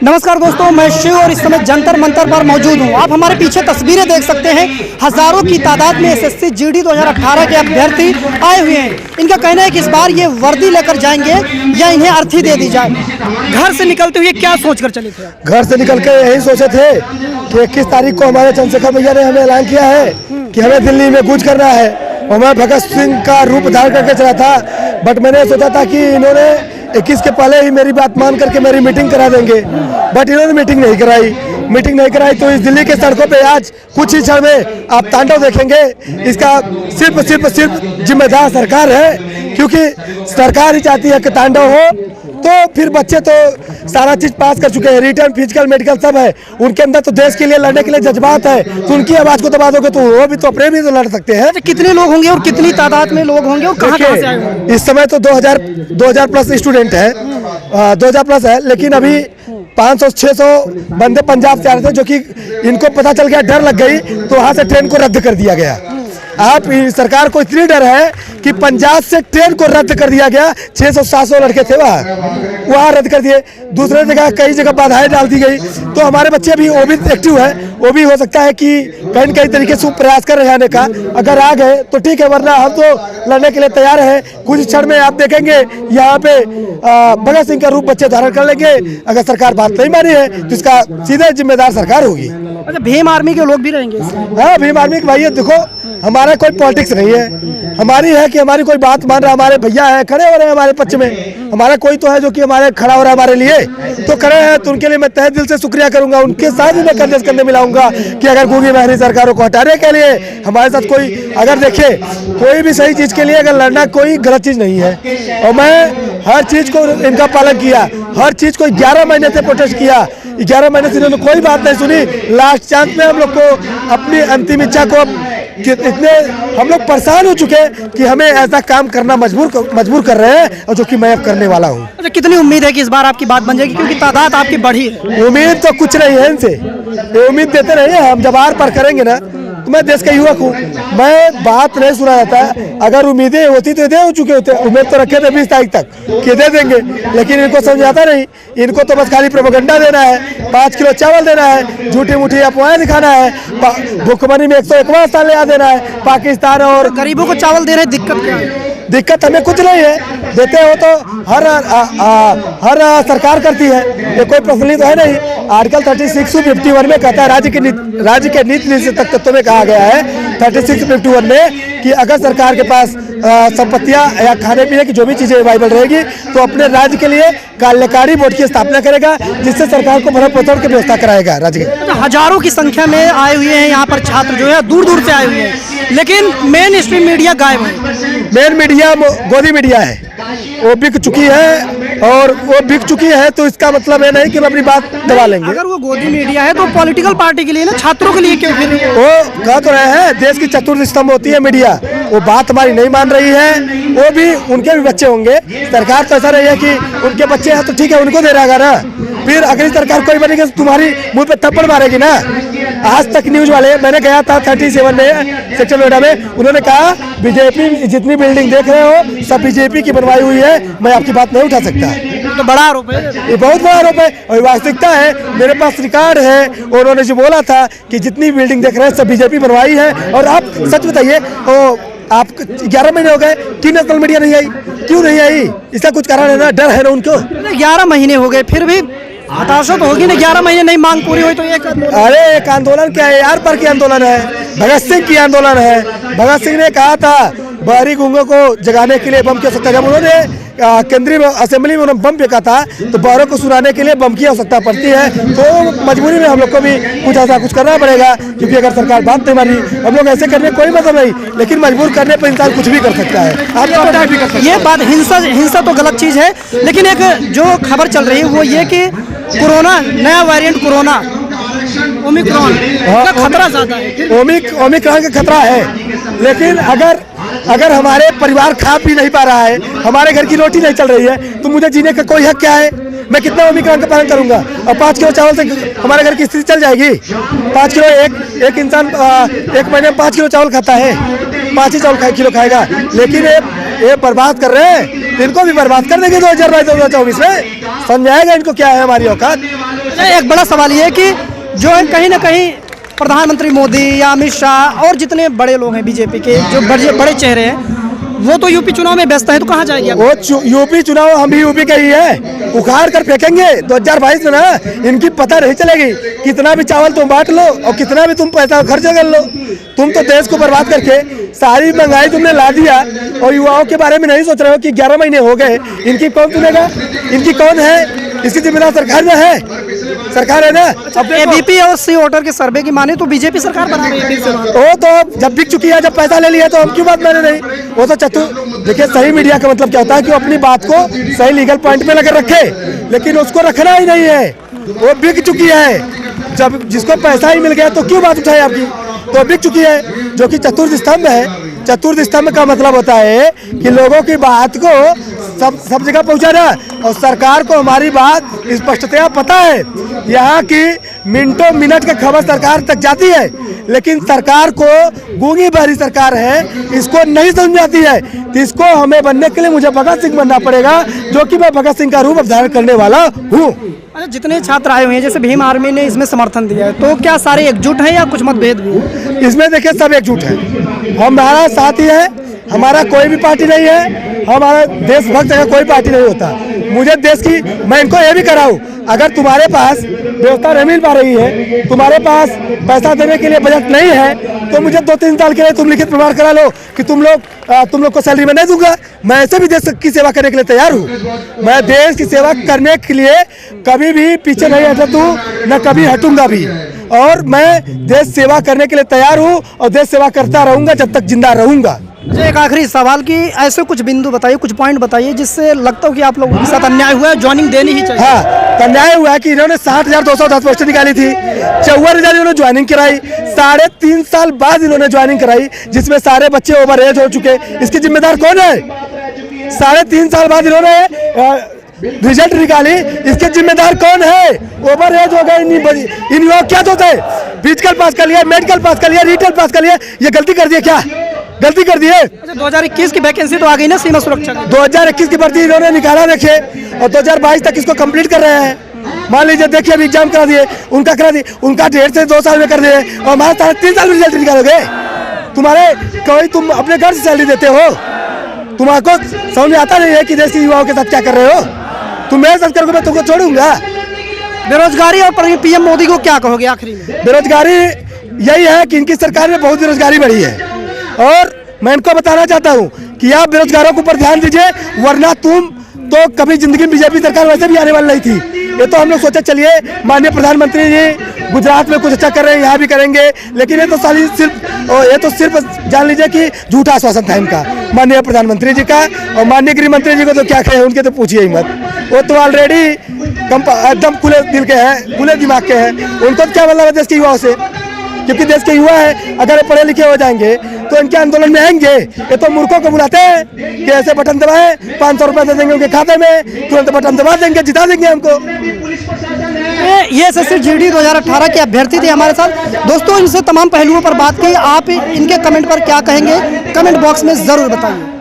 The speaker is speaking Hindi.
नमस्कार दोस्तों, मैं शिव और इस समय जंतर मंतर पर मौजूद हूँ। आप हमारे पीछे तस्वीरें देख सकते हैं। हजारों की तादाद में एसएससी जीडी 2018 के अभ्यर्थी आए हुए हैं। इनका कहना है कि इस बार ये वर्दी लेकर जाएंगे या इन्हें अर्थी दे दी जाए। घर से निकलते हुए क्या सोचकर चले थे? घर से निकल के यही सोचे थे कि 21 तारीख को हमारे चंद्रशेखर भैया ने हमें ऐलान किया है कि हमें दिल्ली में कूच करना है और मैं भगत सिंह का रूप धारण करके चला था। बट मैंने सोचा था कि इन्होंने 21 के पहले ही मेरी बात मान करके मेरी मीटिंग करा देंगे, बट इन्होंने मीटिंग नहीं कराई। तो इस दिल्ली के सड़कों पे आज कुछ ही क्षण में आप तांडव देखेंगे। इसका सिर्फ जिम्मेदार सरकार है, क्योंकि सरकार ही चाहती है कि तांडव हो। तो फिर बच्चे तो सारा चीज पास कर चुके हैं, रिटर्न, फिजिकल, मेडिकल सब है उनके अंदर। तो देश के लिए लड़ने के लिए जज्बात है, तो उनकी आवाज को दबा दोगे तो वो भी तो अपने भी तो लड़ सकते हैं। कितने लोग होंगे और कितनी तादाद में लोग होंगे और कहाँ से आए होंगे? इस समय तो 2000 प्लस स्टूडेंट है, 2000 प्लस है, लेकिन अभी 500-600 बंदे पंजाब से आ रहे थे, जो कि इनको पता चल गया, डर लग गई, तो वहां से ट्रेन को रद्द कर दिया गया। आप सरकार को इतनी डर है कि पंजाब से ट्रेन को रद्द कर दिया गया। 600-700 लड़के थे वहाँ रद्द कर दिए। दूसरे जगह कई जगह बाधाएं डाल दी गई। तो हमारे बच्चे भी वो भी एक्टिव है, वो भी हो सकता है कि कहीं न कहीं तरीके से प्रयास कर रहे हैं आने का। अगर आ गए तो ठीक है, वरना हम तो लड़ने के लिए तैयार हैं। कुछ क्षण में आप देखेंगे यहाँ पे भगत सिंह का रूप बच्चे धारण कर लेंगे। अगर सरकार बात नहीं मानी है तो इसका सीधे जिम्मेदार सरकार होगी। अच्छा, भीम आर्मी के लोग भी रहेंगे? हाँ, भीम आर्मी के भाई, देखो हमारा कोई पॉलिटिक्स नहीं है, हमारी है कि हमारी कोई बात मान रहा है। हमारे भैया है, खड़े हो रहे हैं हमारे पक्ष में। हमारा कोई तो है जो कि हमारे खड़ा हो रहा है हमारे लिए, तो खड़े हैं। तो उनके लिए मैं तहे दिल से शुक्रिया करूंगा। उनके साथ ही मैं कंधे मिलाऊंगा कि अगर गूंगी बहरी सरकारों को हटाने के लिए हमारे साथ कोई, अगर देखे कोई भी सही चीज के लिए अगर लड़ना कोई गलत चीज नहीं है। और मैं हर चीज को इनका पालन किया, हर चीज को 11 महीने से प्रोटेस्ट किया। 11 महीने से इन्होंने कोई बात नहीं सुनी। लास्ट चांस में हम लोग को अपनी अंतिम इच्छा को इतने हम लोग परेशान हो चुके हैं कि हमें ऐसा काम करना मजबूर कर रहे हैं, और जो कि मैं अब करने वाला हूँ। अच्छा, कितनी उम्मीद है कि इस बार आपकी बात बन जाएगी, क्योंकि तादाद आपकी बढ़ी है? उम्मीद तो कुछ नहीं है इनसे, ये उम्मीद देते रहिए। हम जब आर पर करेंगे ना, तो मैं देश का युवक हूँ, मैं बात नहीं सुना जाता है। अगर उम्मीदें होती तो दे हो चुके होते। उम्मीद तो रखे थे 20 तारीख तक कि दे देंगे, लेकिन इनको समझ आता नहीं। इनको तो बस खाली प्रोपेगेंडा देना है, 5 किलो चावल देना है, झूठी मूठी अफवाहें दिखाना है, भुखमरी में 101वां स्थान ले देना है पाकिस्तान। और गरीबों को चावल दे रहे, दिक्कत क्या है? दिक्कत हमें कुछ नहीं है, देते हो तो हर सरकार करती है, ये कोई प्रचलित तो है नहीं। आर्टिकल 3651 में कहता है, राज्य के नीति तत्व में कहा गया है 3651 में कि अगर सरकार के पास संपत्तियां या खाने पीने की जो भी चीजें अवेलेबल रहेगी तो अपने राज्य के लिए कार्यकारी बोर्ड की स्थापना करेगा, जिससे सरकार को भरण पोषण की व्यवस्था कराएगा राज्य के। हजारों की संख्या में आए हुए हैं यहाँ पर छात्र, जो है दूर दूर से आए हुए हैं, लेकिन मेन स्ट्रीम मीडिया गायब है। मेन मीडिया गोदी मीडिया है, वो बिक चुकी है। और वो बिक चुकी है तो इसका मतलब है नहीं कि हम अपनी बात दबा लेंगे। अगर वो गोदी मीडिया है तो पॉलिटिकल पार्टी के लिए ना, छात्रों के लिए क्यों? फिर वो कह तो रहे हैं देश की चतुर्थ स्तंभ होती है मीडिया, वो बात हमारी नहीं मान रही है। वो भी, उनके भी बच्चे होंगे। सरकार तो ऐसा नहीं है कि उनके बच्चे हैं तो ठीक है उनको दे रहेगा ना, फिर अगली सरकार कोई बनेगी तुम्हारी मुंह पे थप्पड़ मारेगी ना। आज तक न्यूज वाले, मैंने गया था 37 में सेक्टर नोएडा में, उन्होंने कहा बीजेपी जितनी बिल्डिंग देख रहे हो सब बीजेपी की बनवाई हुई है, मैं आपकी बात नहीं उठा सकता। तो बड़ा आरोप है, ये बहुत बड़ा आरोप है और वास्तविकता है। मेरे पास रिकॉर्ड है, उन्होंने जो बोला था कि जितनी बिल्डिंग देख रहे हैं सब बीजेपी बनवाई है। और आप सच बताइए, आप 11 महीने हो गए, क्यों नेशनल मीडिया नहीं आई? क्यों नहीं आई? इसका कुछ कारण है ना, डर है ना उनको। 11 महीने हो गए, फिर भी हताशा तो होगी ना। 11 महीने नहीं मांग पूरी हुई तो एक अरे एक आंदोलन क्या है यार, पर की आंदोलन है, भगत सिंह की आंदोलन है। भगत सिंह ने कहा था बहरी गूंगों को जगाने के लिए बम की आवश्यकता, जब उन्होंने केंद्रीय असेंबली में उन्होंने बम फेंका था तो बहरों को सुनाने के लिए बम की आवश्यकता पड़ती है। तो मजबूरी में हम लोग को भी कुछ ऐसा कुछ करना पड़ेगा, क्योंकि अगर सरकार बात नहीं मानी, हम लोग ऐसे करने कोई मतलब नहीं, लेकिन मजबूर करने पर इंसान कुछ भी कर सकता है। आप भी कर सकते हैं। ये बात हिंसा तो गलत चीज है, लेकिन एक जो खबर चल रही है वो ये कि कोरोना, नया वेरिएंट कोरोना ओमिक्रॉन का खतरा ज्यादा है। ओमिक्रॉन का खतरा है, लेकिन अगर हमारे परिवार खा पी नहीं पा रहा है, हमारे घर की रोटी नहीं चल रही है, तो मुझे जीने का कोई हक क्या है? मैं कितना ओमिक्रॉन का पालन करूंगा? और 5 किलो चावल से हमारे घर की स्थिति चल जाएगी? 5 किलो एक इंसान एक महीने में 5 किलो चावल खाता है। 5 ही चावल किलो खाएगा, लेकिन ये बर्बाद कर रहे हैं, इनको भी बर्बाद कर देंगे 2022-2024 में। समझाएगा इनको क्या है हमारी औकात। एक बड़ा सवाल ये है कि जो है कहीं ना कहीं प्रधानमंत्री मोदी या अमित शाह और जितने बड़े लोग हैं बीजेपी के, जो बड़े चेहरे हैं, वो तो यूपी चुनाव में व्यस्त है, तो कहाँ जाएगी? वो यूपी चुनाव हम भी यूपी के ही है, उखाड़ कर फेंकेंगे 2022 में ना। इनकी पता नहीं चलेगी, कितना भी चावल तुम बांट लो और कितना भी तुम पैसा खर्च कर लो, तुम तो देश को बर्बाद करके सारी महंगाई तुमने ला दिया और युवाओं के बारे में नहीं सोच रहे हो कि 11 महीने हो गए, इनकी कौन सुनेगा, इनकी कौन है, इसकी जिम्मेदार सरकार में है, सरकार है ना। अब एबीपी और सी वोटर के सर्वे की माने तो बीजेपी सरकार बना रही है। वो तो जब बिक चुकी है, जब पैसा ले लिया तो हम क्यों बात माने नहीं। वो तो देखिए, सही मीडिया का मतलब क्या होता है कि वो अपनी बात को सही लीगल पॉइंट पे लगा रखे, लेकिन उसको रखना ही नहीं है, वो बिक चुकी है। जब जिसको पैसा ही मिल गया तो क्यों बात उठाए आपकी, तो बिक चुकी है, जो कि चतुर्थ स्तंभ है। चतुर्थ स्तंभ का मतलब होता है कि लोगों की बात को सब जगह पहुंचाना, और सरकार को हमारी बात स्पष्टतया पता है। यहाँ की मिनटों मिनट की खबर सरकार तक जाती है, लेकिन सरकार को गूंगी बहरी सरकार है, इसको नहीं समझ आती है। तो इसको हमें बनने के लिए मुझे भगत सिंह बनना पड़ेगा, जो कि मैं भगत सिंह का रूप धारण करने वाला हूँ। अच्छा, जितने छात्र आए हुए हैं, जैसे भीम आर्मी ने इसमें समर्थन दिया है, तो क्या सारे एकजुट हैं या कुछ मतभेद भी है? इसमें देखिए सब एकजुट है, हमारा साथ ही है, हमारा कोई भी पार्टी नहीं है, हमारा देशभक्त का कोई पार्टी नहीं होता। मुझे देश की, मैं इनको ये भी कराऊँ, अगर तुम्हारे पास व्यवस्था नहीं मिल पा रही है, तुम्हारे पास पैसा देने के लिए बजट नहीं है, तो मुझे 2-3 साल के लिए तुम लिखित प्रमाण करा लो कि तुम लोग को सैलरी में नहीं दूंगा। मैं ऐसे भी देश की सेवा करने के लिए तैयार हूँ। मैं देश की सेवा करने के लिए कभी भी पीछे नहीं हटता हूँ, न कभी हटूंगा भी, और मैं देश सेवा करने के लिए तैयार हूँ और देश सेवा करता रहूंगा जब तक जिंदा रहूंगा। एक आखिरी सवाल कि ऐसे कुछ बिंदु बताइए, कुछ पॉइंट बताइए जिससे लगता हो कि आप लोगों के साथ अन्याय हुआ है, ज्वाइनिंग देनी ही चाहिए। हाँ, तो अन्याय हुआ है कि इन्होंने 60,210 पोस्टर निकाली थी, 54,000 इन्होंने ज्वाइनिंग कराई, 3.5 साल बाद इन्होंने ज्वाइनिंग कराई, जिसमें सारे बच्चे ओवर एज हो चुके। इसकी जिम्मेदार कौन है? 3.5 साल बाद इन्होंने रिजल्ट निकाली, इसके जिम्मेदार कौन है? ओवर एज हो गए इन युवाओं, क्या होता है? फिजिकल पास कर लिया, मेडिकल पास कर लिया, रिटेल पास कर लिया, ये गलती कर दिए, क्या गलती कर दिए? अच्छा, 2021 की वैकेंसी तो आ गई ना सीमा सुरक्षा की। 2021 की भर्ती इन्होंने निकाला रखे और 2022 तक इसको कंप्लीट कर रहे हैं। मान लीजिए, देखिए अभी एग्जाम करा दिए, उनका 1.5 से 2 साल में कर दिए, और हमारा 3.5 साल में रिजल्ट निकालोगे। तुम अपने घर से सैलरी देते हो, तुम्हारा समझ में आता नहीं है कि देश के युवाओं के साथ क्या कर रहे हो। तुम मेरे साथ करोगे, मैं तुमको छोड़ूंगा। बेरोजगारी और पीएम मोदी को क्या कहोगे आखिरी में? बेरोजगारी यही है कि इनकी सरकार में बहुत बेरोजगारी बढ़ी है, और मैं इनको बताना चाहता हूँ कि आप बेरोजगारों के ऊपर ध्यान दीजिए, वरना तुम तो कभी जिंदगी में बीजेपी सरकार वैसे भी आने वाली नहीं थी। ये तो हम लोग सोचे चलिए माननीय प्रधानमंत्री जी गुजरात में कुछ अच्छा कर रहे हैं, यहाँ भी करेंगे, लेकिन ये तो सिर्फ जान लीजिए कि झूठा आश्वासन था इनका, माननीय प्रधानमंत्री जी का। और माननीय गृह मंत्री जी को तो क्या कहे, उनके तो पूछिए ही मत, वो तो ऑलरेडी एकदम खुले दिल के हैं, खुले दिमाग के हैं। उनको क्या मतलब है देश के युवाओं से? क्योंकि देश के युवा है, अगर ये पढ़े लिखे हो जाएंगे तो इनके आंदोलन में आएंगे। ये तो मूर्खों को बुलाते हैं कि ऐसे बटन दबाए, 500 रुपए दे देंगे उनके खाते में, तुरंत बटन दबा देंगे, जिता देंगे हमको। ये एसएससी जीडी 2018 के अभ्यर्थी थे हमारे साथ। दोस्तों, इनसे तमाम पहलुओं पर बात की। आप इनके कमेंट पर क्या कहेंगे, कमेंट बॉक्स में ज़रूर बताइए।